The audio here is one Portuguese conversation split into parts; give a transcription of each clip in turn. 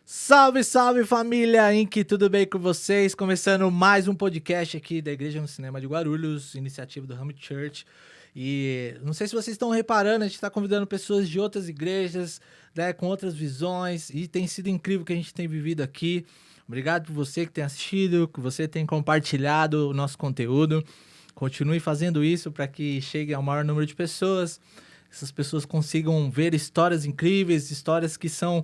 Salve, salve família Inc, tudo bem com vocês? Começando mais um podcast aqui da Igreja no Cinema de Guarulhos, iniciativa do Ramo Church. E não sei se vocês estão reparando, a gente está convidando pessoas de outras igrejas, né, com outras visões, e tem sido incrível o que a gente tem vivido aqui. Obrigado por você que tem assistido, que você tem compartilhado o nosso conteúdo. Continue fazendo isso para que chegue ao maior número de pessoas. Essas pessoas consigam ver histórias incríveis, histórias que são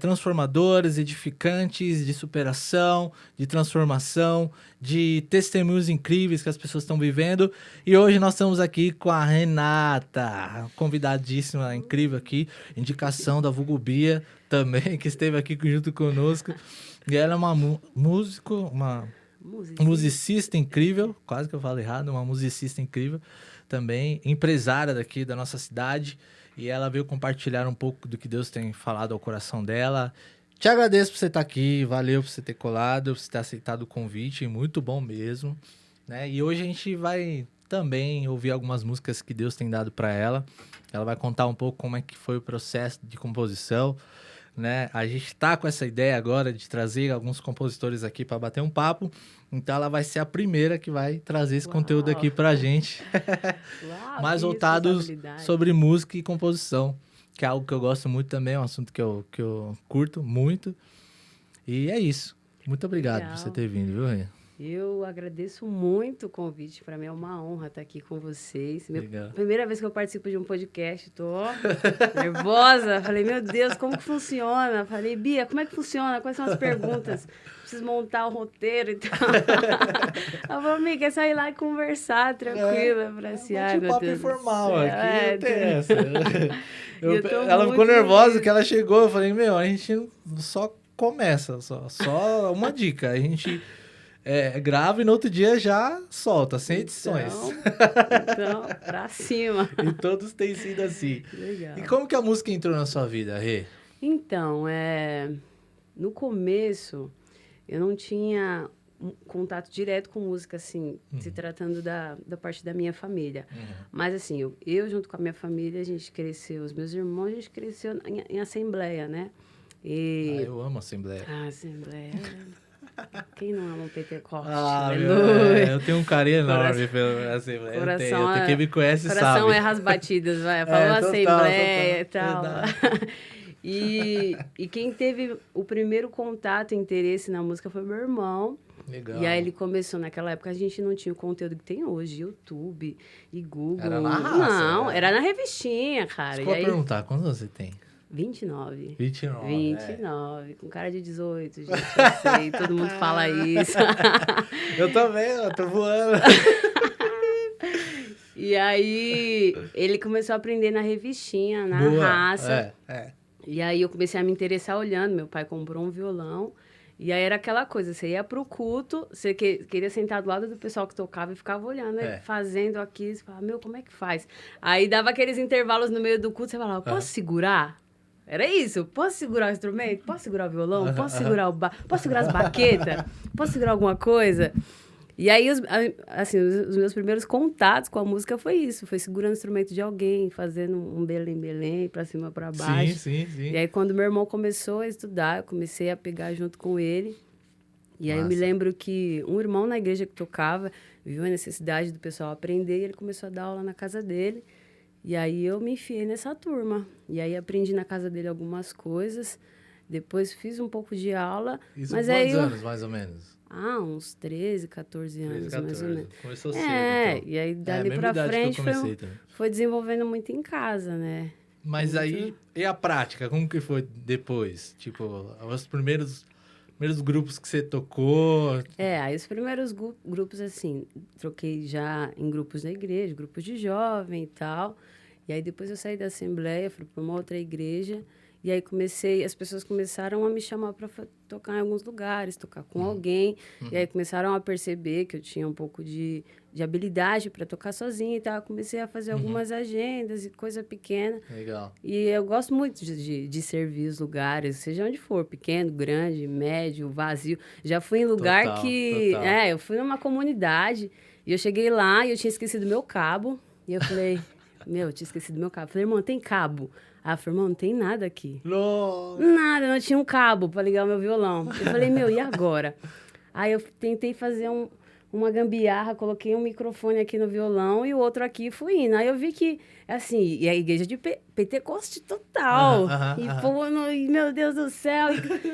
transformadoras, edificantes, de superação, de transformação, de testemunhos incríveis que as pessoas estão vivendo. E hoje nós estamos aqui com a Renata, convidadíssima, incrível aqui, indicação da Vulgo Bia também, que esteve aqui junto conosco. E ela é uma musicista incrível, quase que eu falo errado, uma musicista incrível também, empresária daqui da nossa cidade, e ela veio compartilhar um pouco do que Deus tem falado ao coração dela. Te agradeço por você estar aqui, valeu por você ter colado, por você ter aceitado o convite, muito bom mesmo, né? E hoje a gente vai também ouvir algumas músicas que Deus tem dado para ela. Ela vai contar um pouco como é que foi o processo de composição, né? A gente tá com essa ideia agora de trazer alguns compositores aqui para bater um papo, então ela vai ser a primeira que vai trazer esse conteúdo aqui pra gente. Mais voltados sobre música e composição, que é algo que eu gosto muito também, é um assunto que eu curto muito. E é isso. Muito obrigado por você ter vindo, viu, Rê? Eu agradeço muito o convite. Para mim é uma honra estar aqui com vocês. Primeira vez que eu participo de um podcast, tô nervosa. Falei, meu Deus, como que funciona? Falei, Bia, como é que funciona? Quais são as perguntas? Preciso montar o roteiro e tal. Ela falou, amiga, é só ir lá e conversar tranquila. Pra se um papo informal aqui, não tem essa. Ela ficou nervosa que ela chegou. Eu falei, a gente só começa, só uma dica. A gente grava e no outro dia já solta, sem edições. Então, pra cima. E todos têm sido assim. Legal. E como que a música entrou na sua vida, Rê? Então, no começo, eu não tinha um contato direto com música, assim, se tratando da parte da minha família. Mas, assim, eu junto com a minha família, a gente cresceu, os meus irmãos, a gente cresceu em assembleia, né? Eu amo assembleia. Assembleia. Quem não ama um Pentecostes? Eu tenho um carinho enorme pela Assembleia. Quem me conhece coração sabe. Coração erra as batidas, vai. Falou Assembleia e tal. E quem teve o primeiro contato e interesse na música foi meu irmão. Legal. E aí ele começou, naquela época a gente não tinha o conteúdo que tem hoje, YouTube e Google. Era na raça. Não, era na revistinha, cara. Desculpa perguntar, quantos você tem? 29. 29. Com cara de 18, gente, eu sei, todo mundo fala isso. Eu também, eu tô voando. E aí, ele começou a aprender na revistinha, na raça. E aí, eu comecei a me interessar olhando, meu pai comprou um violão, e aí era aquela coisa, você ia pro culto, você queria sentar do lado do pessoal que tocava e ficava olhando, fazendo aqui, você falava, como é que faz? Aí, dava aqueles intervalos no meio do culto, você falava, posso segurar? Era isso. Posso segurar o instrumento? Posso segurar o violão? Posso segurar posso segurar as baquetas? Posso segurar alguma coisa? E aí, os meus primeiros contatos com a música foi isso. Foi segurando o instrumento de alguém, fazendo um belém-belém, pra cima, pra baixo. Sim. E aí, quando meu irmão começou a estudar, eu comecei a pegar junto com ele. E aí, eu me lembro que um irmão na igreja que tocava viu a necessidade do pessoal aprender e ele começou a dar aula na casa dele. E aí eu me enfiei nessa turma. E aí aprendi na casa dele algumas coisas. Depois fiz um pouco de aula. Isso mas quantos anos, mais ou menos? Uns 13, 14 anos, mais ou menos. Começou cedo, então. E aí dali pra frente foi desenvolvendo muito em casa, né? Mas aí, e a prática? Como que foi depois? Tipo, os primeiros grupos que você tocou? Aí os primeiros grupos, assim, troquei já em grupos da igreja, grupos de jovem e tal. E aí depois eu saí da Assembleia, fui para uma outra igreja. E aí as pessoas começaram a me chamar para tocar em alguns lugares, tocar com alguém. E aí começaram a perceber que eu tinha um pouco de habilidade para tocar sozinha e tal. Comecei a fazer algumas agendas e coisa pequena. Legal. E eu gosto muito de servir os lugares, seja onde for, pequeno, grande, médio, vazio. Já fui em lugar Total. eu fui numa comunidade e eu cheguei lá e eu tinha esquecido meu cabo. E eu falei, Eu tinha esquecido meu cabo. Falei, irmão, tem cabo? Ela falou, irmão, não tem nada aqui. Nossa. Nada, não tinha um cabo pra ligar o meu violão. Eu falei, e agora? Aí eu tentei fazer uma gambiarra, coloquei um microfone aqui no violão e o outro aqui e fui indo. Aí eu vi que, assim, e a igreja de Pentecoste total. E meu Deus do céu,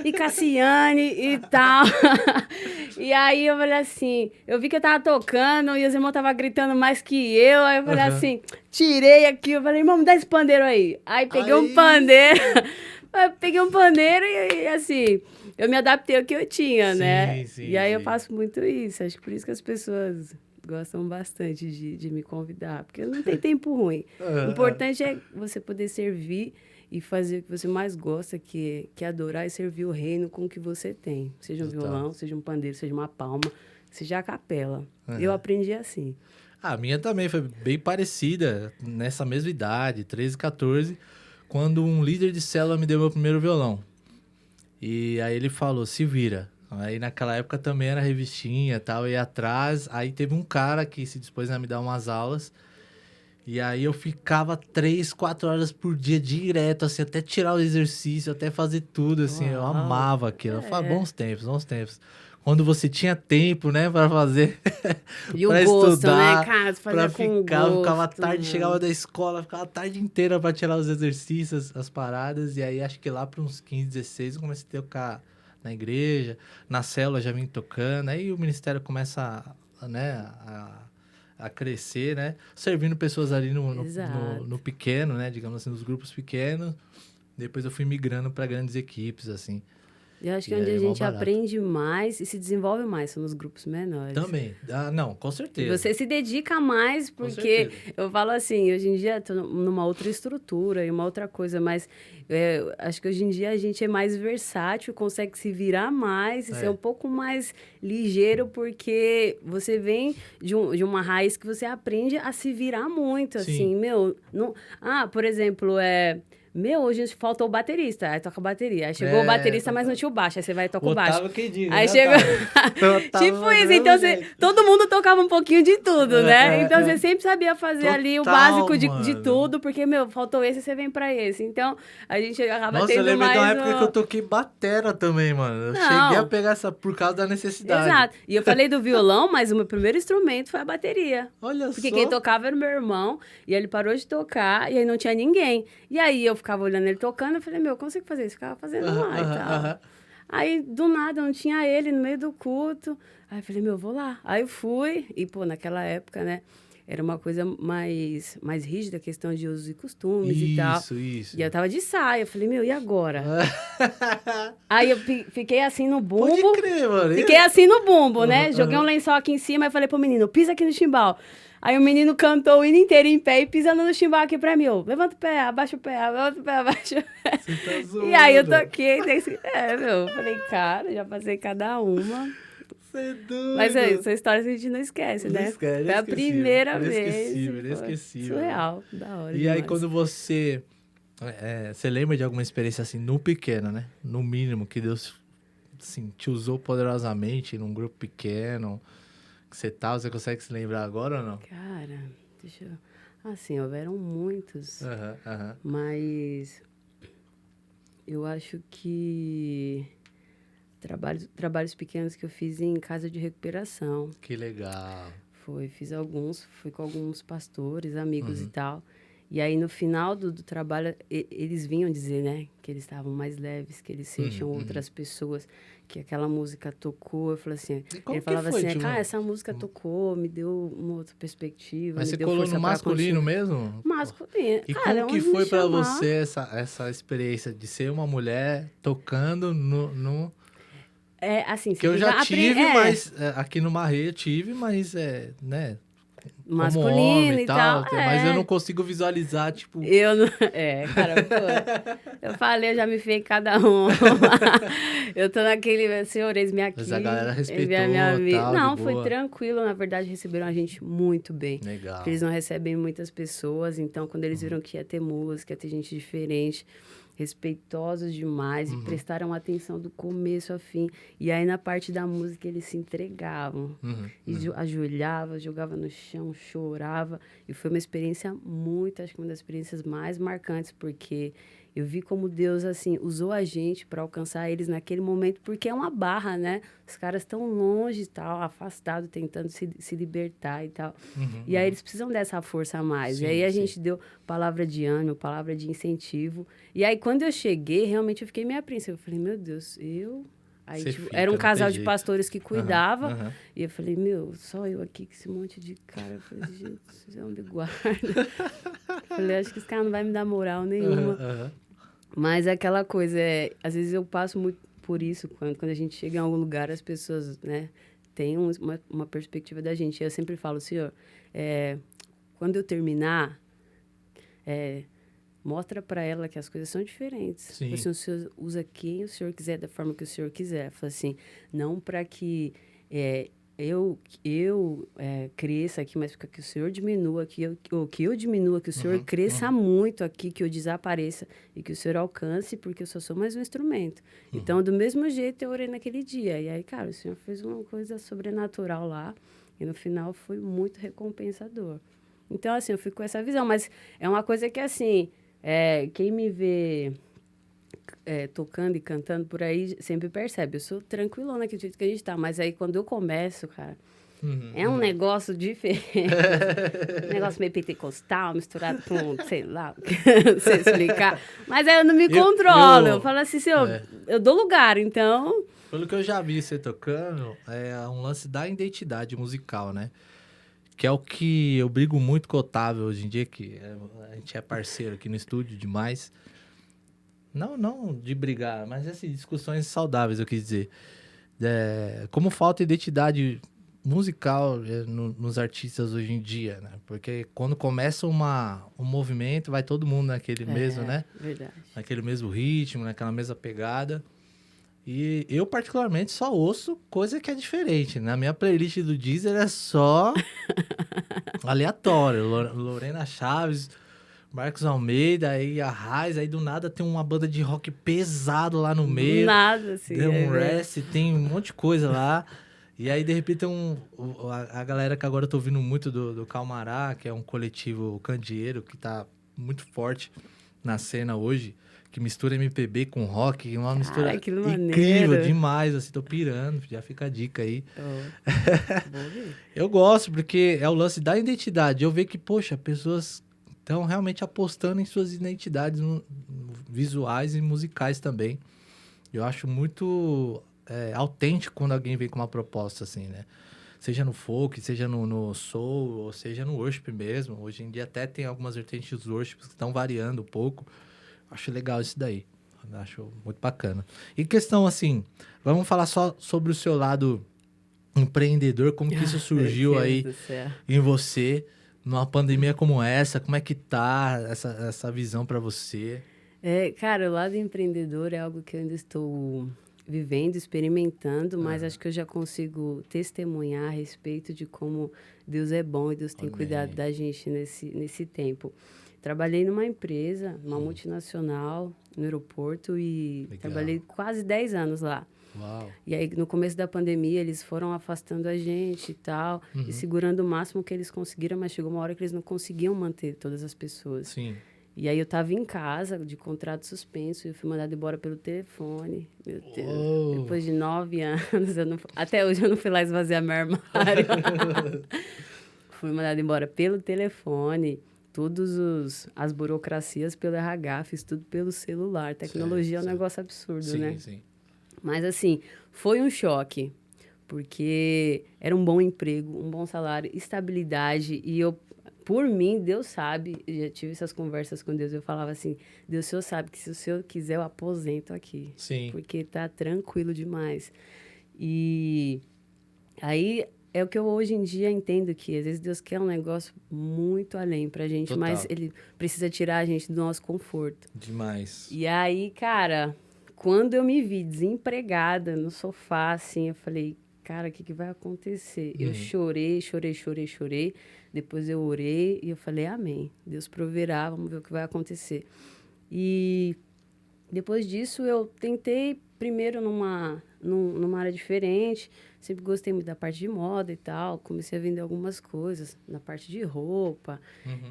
e Cassiane e tal. E aí eu falei assim, eu vi que eu tava tocando e os irmãos estavam gritando mais que eu. Aí eu falei assim, tirei aqui, eu falei, irmão, me dá esse pandeiro aí. Aí peguei um pandeiro, e assim... Eu me adaptei ao que eu tinha, né? E aí eu faço muito isso. Acho que por isso que as pessoas gostam bastante de me convidar. Porque não tem tempo ruim. O importante é você poder servir e fazer o que você mais gosta, que é adorar e servir o reino com o que você tem. Seja um violão, seja um pandeiro, seja uma palma, seja a capela. Eu aprendi assim. A minha também foi bem parecida, nessa mesma idade, 13, 14, quando um líder de célula me deu meu primeiro violão. E aí ele falou, se vira. Aí naquela época também era revistinha e tal, ia atrás. Aí teve um cara que se dispôs a me dar umas aulas. E aí eu ficava 3, 4 horas por dia direto, assim, até tirar o exercício, até fazer tudo, assim. Eu amava aquilo. Eu falava, bons tempos. Quando você tinha tempo, né, pra fazer, e pra o gosto, estudar, né, cara? Pra ficar, ficava a tarde, chegava da escola, ficava a tarde inteira pra tirar os exercícios, as paradas, e aí acho que lá para uns 15, 16 eu comecei a tocar na igreja, na célula já vim tocando, aí o ministério começa, né, a crescer, né, servindo pessoas ali no pequeno, né, digamos assim, nos grupos pequenos, depois eu fui migrando para grandes equipes, assim. Eu acho que onde a gente aprende mais e se desenvolve mais são nos grupos menores. Também. Não, com certeza. E você se dedica mais, porque eu falo assim, hoje em dia estou numa outra estrutura e uma outra coisa, mas acho que hoje em dia a gente é mais versátil, consegue se virar mais e ser um pouco mais ligeiro, porque você vem de uma raiz que você aprende a se virar muito, assim, por exemplo, hoje faltou o baterista. Aí toca a bateria. Aí chegou o baterista, mas não tinha o baixo. Aí você vai e toca o baixo. Quem diga, aí chegou... tipo isso. Então, todo mundo tocava um pouquinho de tudo, né? Então, você sempre sabia fazer ali o básico de tudo. Porque, faltou esse, você vem pra esse. Então, a gente acaba tendo mais... Nossa, eu lembrei de uma época que eu toquei batera também, mano. Eu cheguei a pegar essa por causa da necessidade. Exato. E eu falei do violão, mas o meu primeiro instrumento foi a bateria. Olha porque quem tocava era o meu irmão. E ele parou de tocar. E aí não tinha ninguém. E aí eu ficava olhando ele tocando, eu falei, eu consigo fazer isso? Ficava fazendo lá e tal. Aí, do nada, não tinha ele no meio do culto. Aí eu falei, vou lá. Aí eu fui, e, naquela época, né, era uma coisa mais rígida, questão de usos e costumes e tal. Isso. E eu tava de saia, eu falei, e agora? Aí eu fiquei assim no bumbo. Pode crer, mano. Fiquei assim no bumbo, né? Joguei um lençol aqui em cima e falei pro menino, pisa aqui no chimbal. Aí o menino cantou o hino inteiro em pé e pisando no chimbal aqui pra mim. Levanta o pé, abaixa o pé, levanta o pé, abaixa o pé. Você tá zoando. E aí eu toquei. Falei, cara, já passei cada uma. Você é doido. Mas essa história a gente não esquece, né? Foi a primeira vez. Inesquecível. Surreal, da hora. E aí quando você... você lembra de alguma experiência assim, no pequeno, né? No mínimo, que Deus assim, te usou poderosamente num grupo pequeno... que você consegue se lembrar agora ou não? Cara, deixa eu... Assim, houveram muitos, mas eu acho que trabalhos pequenos que eu fiz em casa de recuperação. Que legal. Fiz alguns, fui com alguns pastores, amigos e tal. E aí, no final do trabalho, eles vinham dizer, né, que eles estavam mais leves, que eles sentiam outras pessoas, que aquela música tocou. Eu falei assim, ele falava assim, cara, essa música tocou, me deu uma outra perspectiva. Mas me você deu colou no masculino mesmo? Masculino. E cara, como que foi pra você essa experiência de ser uma mulher tocando no... assim, que eu já tive, mas aqui no Marreia tive, mas né? Masculino como homem e tal. Mas eu não consigo visualizar, tipo... Eu não... cara, eu falei, eu já me fiz cada um. Eu tô naquele, senhor, eis-me aqui. Mas a galera respeitou, tal, não, foi tranquilo, na verdade, receberam a gente muito bem. Legal. Porque eles não recebem muitas pessoas, então, quando eles viram que ia ter música, ia ter gente diferente, respeitosos demais e prestaram atenção do começo ao fim. E aí, na parte da música, eles se entregavam. E ajoelhava, jogava no chão, chorava. E foi uma experiência acho que uma das experiências mais marcantes, porque eu vi como Deus, assim, usou a gente para alcançar eles naquele momento, porque é uma barra, né? Os caras estão longe e tal, afastados, tentando se libertar e tal. E aí eles precisam dessa força a mais. Sim, e aí a gente deu palavra de ânimo, palavra de incentivo. E aí, quando eu cheguei, realmente eu fiquei meio apreensiva. Eu falei, meu Deus, Aí, era um casal de pastores que cuidava. E eu falei, só eu aqui com esse monte de cara. Eu falei, gente, vocês me guarda. Falei, acho que esse cara não vai me dar moral nenhuma. Mas é aquela coisa, às vezes eu passo muito por isso, quando a gente chega em algum lugar, as pessoas, né, têm uma perspectiva da gente. Eu sempre falo, Senhor, quando eu terminar, mostra para ela que as coisas são diferentes. Assim, o Senhor usa quem o Senhor quiser, da forma que o Senhor quiser. Fala assim, não para que eu cresça aqui, mas para que o Senhor diminua, que eu diminua, que o Senhor cresça muito aqui, que eu desapareça e que o Senhor alcance, porque eu só sou mais um instrumento. Então, do mesmo jeito, eu orei naquele dia. E aí, cara, o Senhor fez uma coisa sobrenatural lá e no final foi muito recompensador. Então, assim, eu fico com essa visão, mas é uma coisa que, assim, quem me vê tocando e cantando por aí sempre percebe. Eu sou tranquilona aqui do jeito que a gente tá, mas aí quando eu começo, cara, é um negócio diferente. Um negócio meio pentecostal, misturado com, sei lá, não sei explicar. Mas aí eu não me controlo. Eu falo assim, Senhor, eu dou lugar, então... Pelo que eu já vi você tocando, é um lance da identidade musical, né? Que é o que eu brigo muito com o Otávio hoje em dia, que a gente é parceiro aqui no estúdio demais. Não de brigar, mas assim, discussões saudáveis, eu quis dizer. Como falta identidade musical nos artistas hoje em dia, né? Porque quando começa um movimento, vai todo mundo naquele mesmo, né? Verdade. Naquele mesmo ritmo, naquela mesma pegada. E eu, particularmente, só ouço coisa que é diferente. Na minha playlist do Deezer é só aleatório. Lorena Chaves, Marcos Almeida, aí a Raiz, aí do nada tem uma banda de rock pesado lá no meio. Do nada, assim. Deu um rest, tem um monte de coisa lá. E aí, de repente, a galera que agora eu tô ouvindo muito do Calmará, que é um coletivo candeeiro que tá muito forte na cena hoje, que mistura MPB com rock, uma mistura incrível demais, assim, tô pirando, já fica a dica aí. Eu gosto, porque é o lance da identidade. Eu vejo que, poxa, pessoas estão realmente apostando em suas identidades visuais e musicais também. Eu acho muito autêntico quando alguém vem com uma proposta assim, né? Seja no folk, seja no soul, ou seja no worship mesmo. Hoje em dia até tem algumas vertentes dos worships que estão variando um pouco. Acho legal isso daí. Acho muito bacana. E questão assim, vamos falar só sobre o seu lado empreendedor, como que isso surgiu aí em você, numa pandemia como essa, como é que tá essa visão para você? Cara, o lado empreendedor é algo que eu ainda estou vivendo, experimentando, mas acho que eu já consigo testemunhar a respeito de como Deus é bom e Deus tem cuidado da gente nesse tempo. Trabalhei numa empresa, uma multinacional, no aeroporto e trabalhei quase 10 anos lá. Uau. E aí, no começo da pandemia, eles foram afastando a gente e tal, e segurando o máximo que eles conseguiram, mas chegou uma hora que eles não conseguiam manter todas as pessoas. Sim. E aí eu estava em casa, de contrato suspenso, e eu fui mandada embora pelo telefone. Meu Deus. Depois de 9 anos, até hoje eu não fui lá esvaziar meu armário. Fui mandada embora pelo telefone. As burocracias pelo RH, fiz tudo pelo celular. Tecnologia é um negócio absurdo, né? Sim. Mas, assim, foi um choque, porque era um bom emprego, um bom salário, estabilidade, e por mim, Deus sabe, eu já tive essas conversas com Deus, eu falava assim, Deus, o Senhor sabe que se o Senhor quiser, eu aposento aqui. Sim. Porque tá tranquilo demais. E aí... É o que eu hoje em dia entendo, que às vezes Deus quer um negócio muito além pra gente, Total. mas Ele precisa tirar a gente do nosso conforto. Demais. E aí, cara, quando eu me vi desempregada no sofá, assim, eu falei, cara, o que vai acontecer? Eu chorei. Depois eu orei e eu falei, amém. Deus proverá, vamos ver o que vai acontecer. E Depois disso, eu tentei primeiro numa área diferente. Sempre gostei muito da parte de moda e tal. Comecei a vender algumas coisas na parte de roupa.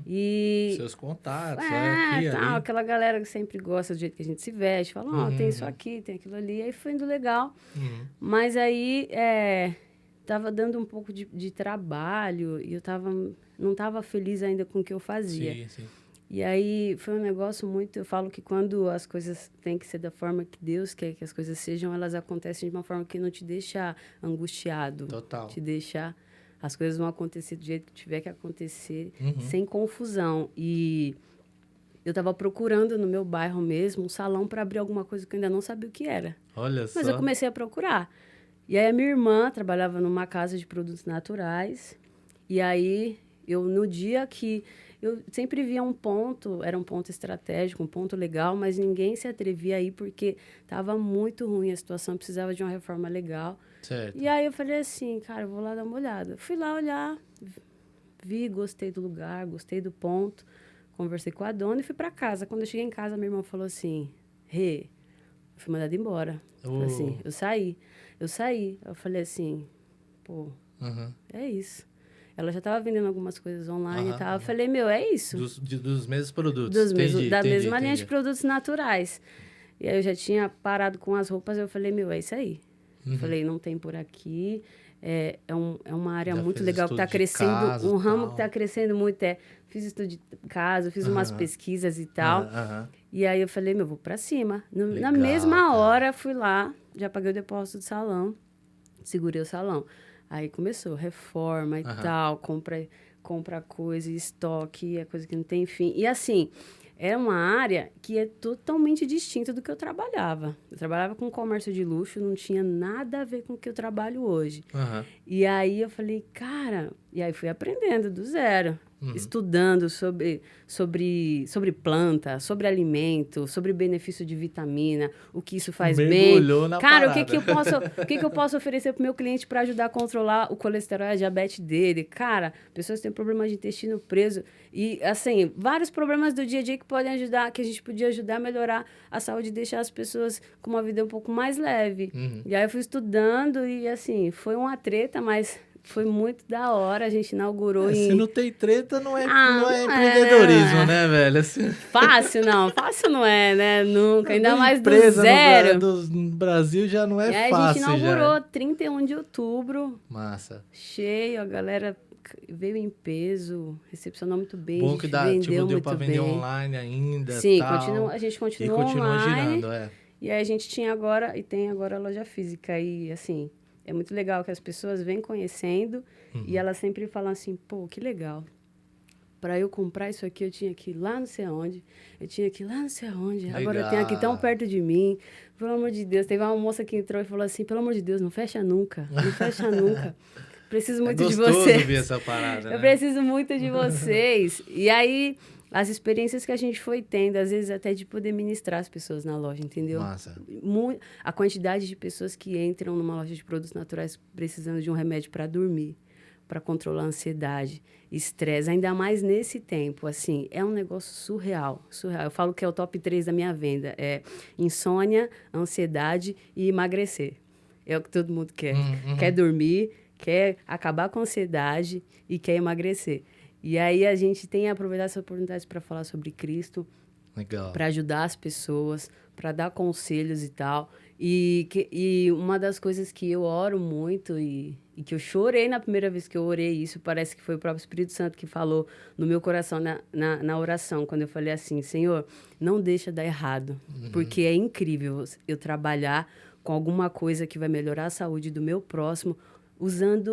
E... Seus contatos, aqui, tal, ali. aquela galera que sempre gosta do jeito que a gente se veste. Fala, tem isso aqui, tem aquilo ali. Aí foi indo legal. Mas aí, tava dando um pouco de trabalho. E eu não tava feliz ainda com o que eu fazia. Sim, sim. E aí foi um negócio muito... Eu falo que quando as coisas têm que ser da forma que Deus quer que as coisas sejam, elas acontecem de uma forma que não te deixa angustiado. Total. Te deixa... As coisas vão acontecer do jeito que tiver que acontecer, sem confusão. E eu estava procurando no meu bairro mesmo um salão para abrir alguma coisa que eu ainda não sabia o que era. Olha só. Mas eu comecei a procurar. E aí a minha irmã trabalhava numa casa de produtos naturais. E aí, no dia que... Eu sempre via um ponto, era um ponto estratégico, um ponto legal, mas ninguém se atrevia a ir porque estava muito ruim a situação, precisava de uma reforma legal. Certo. E aí eu falei assim, cara, eu vou lá dar uma olhada. Fui lá olhar, vi, gostei do lugar, gostei do ponto, conversei com a dona e fui para casa. Quando eu cheguei em casa, minha irmã falou assim, eu fui mandada embora. Falei assim, eu saí. Eu falei assim, pô, é isso. Ela já estava vendendo algumas coisas online e tal. Eu falei, é isso. Dos mesmos produtos. Da mesma linha de produtos naturais. E aí eu já tinha parado com as roupas, eu falei, é isso aí. Falei, não tem por aqui. É uma área muito legal que está crescendo, casa, um ramo que está crescendo muito. Fiz estudo de casa, fiz umas pesquisas e tal. E aí eu falei, vou para cima. Na mesma hora, fui lá, já paguei o depósito do salão, segurei o salão. Aí começou, reforma e tal, compra coisa, estoque, é coisa que não tem fim. E assim, é uma área que é totalmente distinta do que eu trabalhava. Eu trabalhava com comércio de luxo, não tinha nada a ver com o que eu trabalho hoje. E aí eu falei, cara... E aí fui aprendendo do zero. Estudando sobre planta, sobre alimento, sobre benefício de vitamina, o que isso faz Mergulhou bem. na Cara, parada. o que eu posso oferecer pro meu cliente para ajudar a controlar o colesterol e a diabetes dele? Cara, pessoas têm problemas de intestino preso e, assim, vários problemas do dia a dia que podem ajudar, que a gente podia ajudar a melhorar a saúde e deixar as pessoas com uma vida um pouco mais leve. E aí eu fui estudando e, assim, foi uma treta, mas... Foi muito da hora, a gente inaugurou Se não tem treta, não é empreendedorismo, né, velho? Assim... Fácil não é, né? Nunca, ainda mais do zero. No Brasil já não é fácil. fácil. A gente inaugurou 31 de outubro. Massa. Cheio, a galera veio em peso, recepcionou muito bem. Bom que deu pra vender online ainda. Sim, tal, a gente continuou online. Girando, E aí a gente tem agora a loja física. E assim... É muito legal que as pessoas vêm conhecendo e elas sempre falam assim, pô, que legal. Para eu comprar isso aqui, eu tinha que ir lá não sei aonde. Legal. Agora eu tenho aqui tão perto de mim. Pelo amor de Deus. Teve uma moça que entrou e falou assim, pelo amor de Deus, não fecha nunca. Não fecha nunca. Preciso muito de vocês. É gostoso ver essa parada, Eu preciso muito de vocês. E aí... As experiências que a gente foi tendo, às vezes até de poder ministrar as pessoas na loja, entendeu? Massa. A quantidade de pessoas que entram numa loja de produtos naturais precisando de um remédio para dormir, para controlar a ansiedade, estresse, ainda mais nesse tempo, assim, é um negócio surreal. Eu falo que é o top 3 da minha venda, é insônia, ansiedade e emagrecer. É o que todo mundo quer. Quer dormir, quer acabar com a ansiedade e quer emagrecer. E aí a gente tem aproveitado essa oportunidade para falar sobre Cristo, para ajudar as pessoas, para dar conselhos e tal. E uma das coisas que eu oro muito e que eu chorei na primeira vez que eu orei isso, parece que foi o próprio Espírito Santo que falou no meu coração na oração, quando eu falei assim, Senhor, não deixa dar errado, porque é incrível eu trabalhar com alguma coisa que vai melhorar a saúde do meu próximo,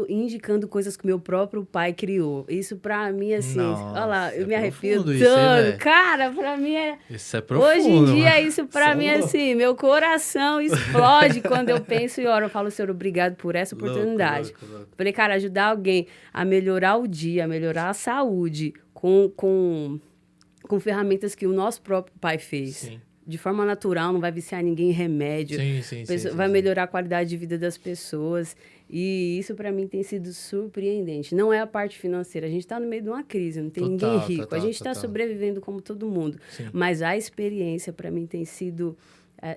indicando coisas que meu próprio pai criou. Isso pra mim, assim... Olha lá, eu me arrepio todo. Cara, pra mim é... Isso é profundo. Hoje em dia, isso pra mim é assim... Meu coração explode quando eu penso e oro. Eu falo, Senhor, obrigado por essa oportunidade. Louco. Falei, cara, ajudar alguém a melhorar o dia, a melhorar a saúde com ferramentas que o nosso próprio pai fez. Sim. De forma natural, não vai viciar ninguém em remédio. Sim. Vai melhorar a qualidade de vida das pessoas. E isso para mim tem sido surpreendente. Não é a parte financeira. A gente está no meio de uma crise, não tem ninguém rico. A gente está sobrevivendo como todo mundo. Sim. Mas a experiência para mim tem sido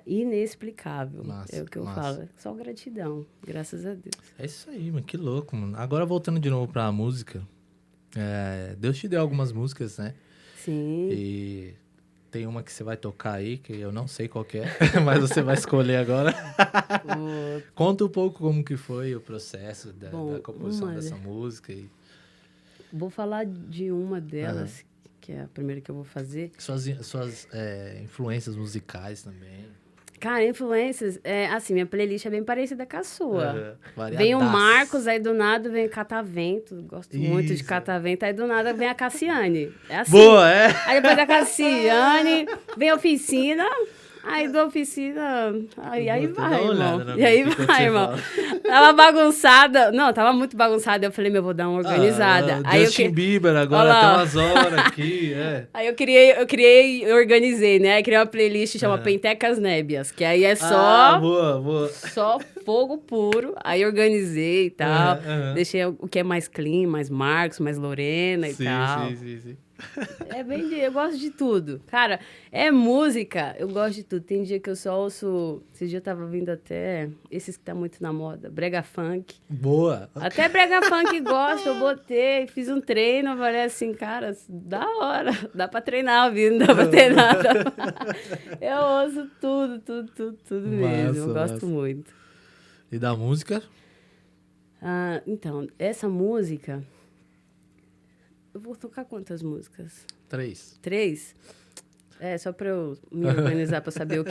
inexplicável. Massa, é o que eu falo. Só gratidão, graças a Deus. É isso aí, mano. Que louco, mano. Agora voltando de novo para a música. Deus te deu algumas músicas, né? Sim. E tem uma que você vai tocar aí, que eu não sei qual que é, mas você vai escolher agora. Conta um pouco como que foi o processo da composição dessa música. Vou falar de uma delas, que é a primeira que eu vou fazer. Suas influências musicais também. Cara, influências, assim, minha playlist é bem parecida com a sua. Vem o Marcos, aí do nada vem Catavento, gosto muito de Catavento, aí do nada vem a Cassiane. É assim. Boa, é? Aí depois da Cassiane, vem a Oficina, aí da Oficina, aí vai, irmão. E aí vai, irmão. Tava bagunçada, tava muito bagunçada, eu falei, vou dar uma organizada. Aí Justin Bieber agora, até umas horas aqui, Aí eu organizei, né? Aí criei uma playlist, chama Pentecas Nébias, que aí é só... boa. Só fogo puro, aí organizei e tal, deixei o que é mais clean, mais Marcos, mais Lorena e tal. Sim. Eu gosto de tudo. Cara, música, eu gosto de tudo. Tem dia que eu só ouço... Esse dia eu tava vindo até... Esses que tá muito na moda. Brega funk. Boa. Até brega funk gosto, eu botei. Fiz um treino, falei assim, cara, da hora. Dá pra treinar, não dá pra treinar. Eu ouço tudo mesmo. Eu gosto muito. E da música? Então, essa música... Eu vou tocar quantas músicas? 3. 3? Só para eu me organizar para saber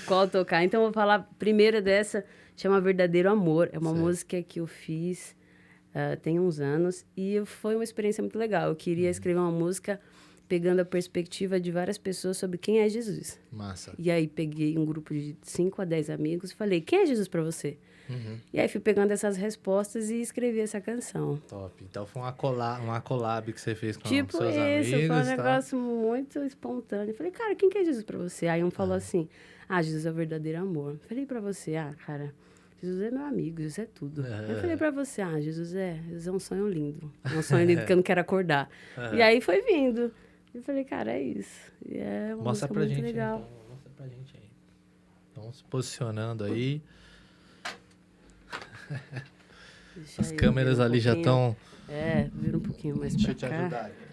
qual tocar. Então, eu vou falar a primeira dessa, chama Verdadeiro Amor. É uma música que eu fiz tem uns anos e foi uma experiência muito legal. Eu queria escrever uma música pegando a perspectiva de várias pessoas sobre quem é Jesus. Massa. E aí, peguei um grupo de 5 a 10 amigos e falei, quem é Jesus para você? E aí fui pegando essas respostas e escrevi essa canção. Top. Então foi uma collab que você fez com seus amigos. Foi um negócio muito espontâneo. Falei, cara, quem que é Jesus pra você? Aí um falou assim, Jesus é o verdadeiro amor. Falei pra você, cara, Jesus é meu amigo, Jesus é tudo. Eu falei pra você, Jesus é um sonho lindo. É um sonho lindo que eu não quero acordar. E aí foi vindo. Eu falei, cara, é isso. E é uma música muito legal. Então, mostra pra gente aí. Então, se posicionando aí. As câmeras ali já estão... vira um pouquinho mais pra cá. Deixa eu te ajudar aqui.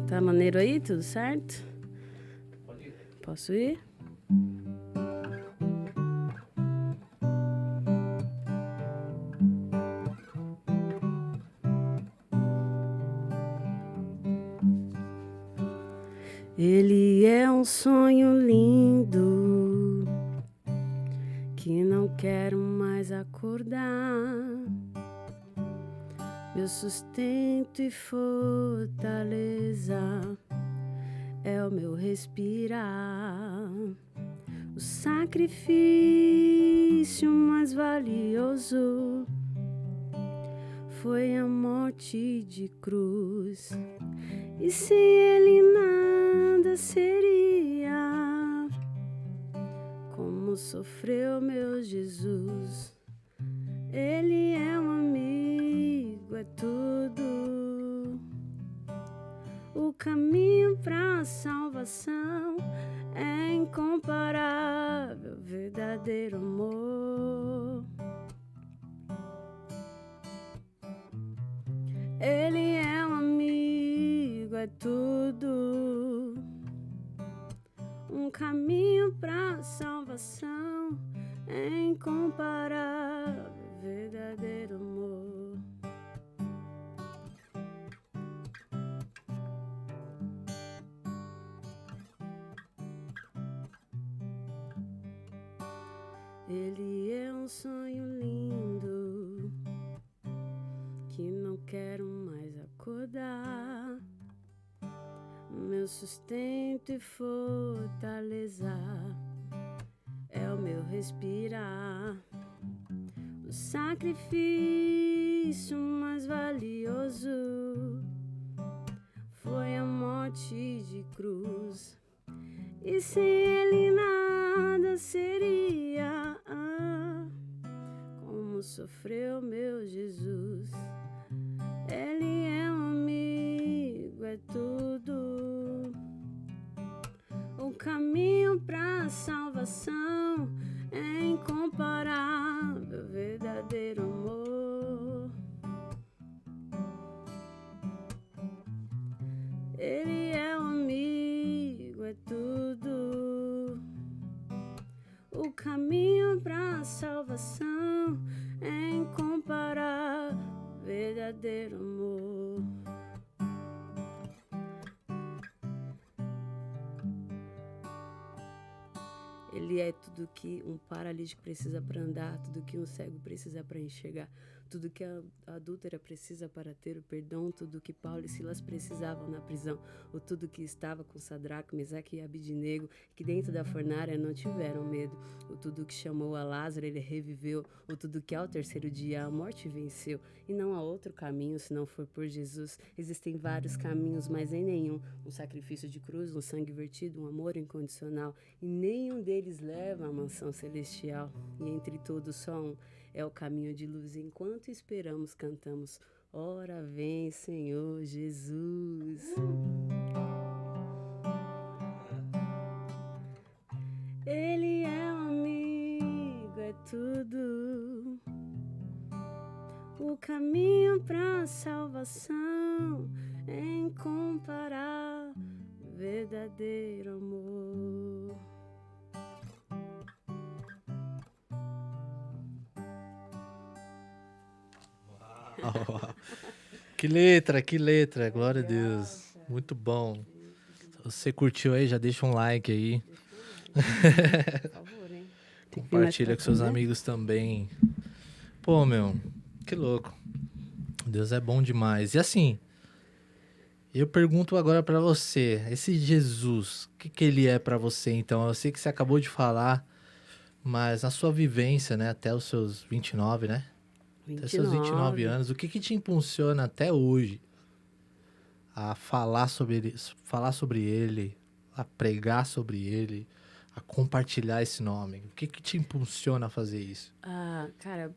Tá maneiro aí? Tudo certo? Pode ir. Posso ir? Ele é um sonho lindo que não quero mais acordar. Meu sustento e fortaleza é o meu respirar. O sacrifício mais valioso foi a morte de cruz. E sem ele nada seria como sofreu meu Jesus. Ele é um amigo, é tudo. O caminho pra salvação é incomparável, verdadeiro amor. Ele é um amigo, é tudo. Um caminho pra salvação é incomparável, verdadeiro amor. Ele é um sonho lindo que não quero mais acordar. Meu sustento e fortaleza é o meu respirar. O o sacrifício mais valioso foi a morte de cruz. E sem ele nada seria. Como sofreu meu Jesus. Ele é um amigo, é tudo. O caminho pra salvação é incomparável, verdadeiro amor. Ele é um amigo, é tudo. O caminho pra salvação é incomparável, verdadeiro amor. Ele é tudo que um paralítico precisa para andar, tudo que um cego precisa para enxergar, tudo que a adúltera precisa para ter o perdão, tudo que Paulo e Silas precisavam na prisão, o tudo que estava com Sadraque, Mesaque e Abidnego, que dentro da fornalha não tiveram medo, o tudo que chamou a Lázaro, ele reviveu, o tudo que ao terceiro dia a morte venceu, e não há outro caminho se não for por Jesus. Existem vários caminhos, mas em nenhum um sacrifício de cruz, um sangue vertido, um amor incondicional, e nenhum deles leva à mansão celestial. E entre todos só um é o caminho de luz. Enquanto esperamos, cantamos: ora vem, Senhor Jesus. Ele é um amigo, é tudo. O caminho pra salvação é incomparável, verdadeiro amor. Uau. Que letra, glória a Deus. Muito bom. Se você curtiu aí, já deixa um like aí. Por favor, hein? Compartilha com seus amigos também. Pô, meu, que louco. Deus é bom demais. E assim, eu pergunto agora pra você, esse Jesus, o que ele é pra você então? Eu sei que você acabou de falar, mas na sua vivência, né, até os seus 29, né? 29. Até seus 29 anos, o que te impulsiona até hoje a falar sobre ele, a pregar sobre ele, a compartilhar esse nome? O que te impulsiona a fazer isso? Cara,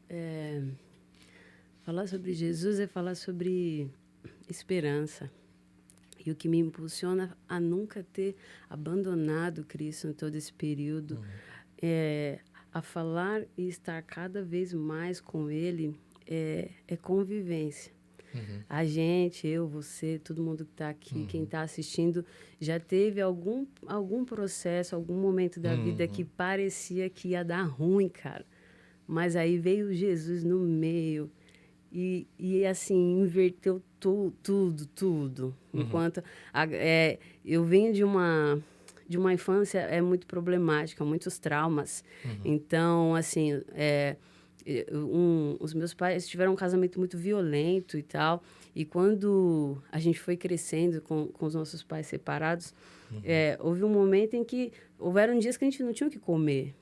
falar sobre Jesus é falar sobre esperança. E o que me impulsiona a nunca ter abandonado Cristo em todo esse período é a falar e estar cada vez mais com Ele é convivência. A gente, eu, você, todo mundo que está aqui, quem está assistindo, já teve algum processo, algum momento da vida que parecia que ia dar ruim, cara. Mas aí veio Jesus no meio e assim, inverteu tudo. Enquanto eu venho de uma infância muito problemática, muitos traumas. Então, assim, os meus pais tiveram um casamento muito violento e tal. E quando a gente foi crescendo com os nossos pais separados, houve um momento em que houveram dias que a gente não tinha o que comer.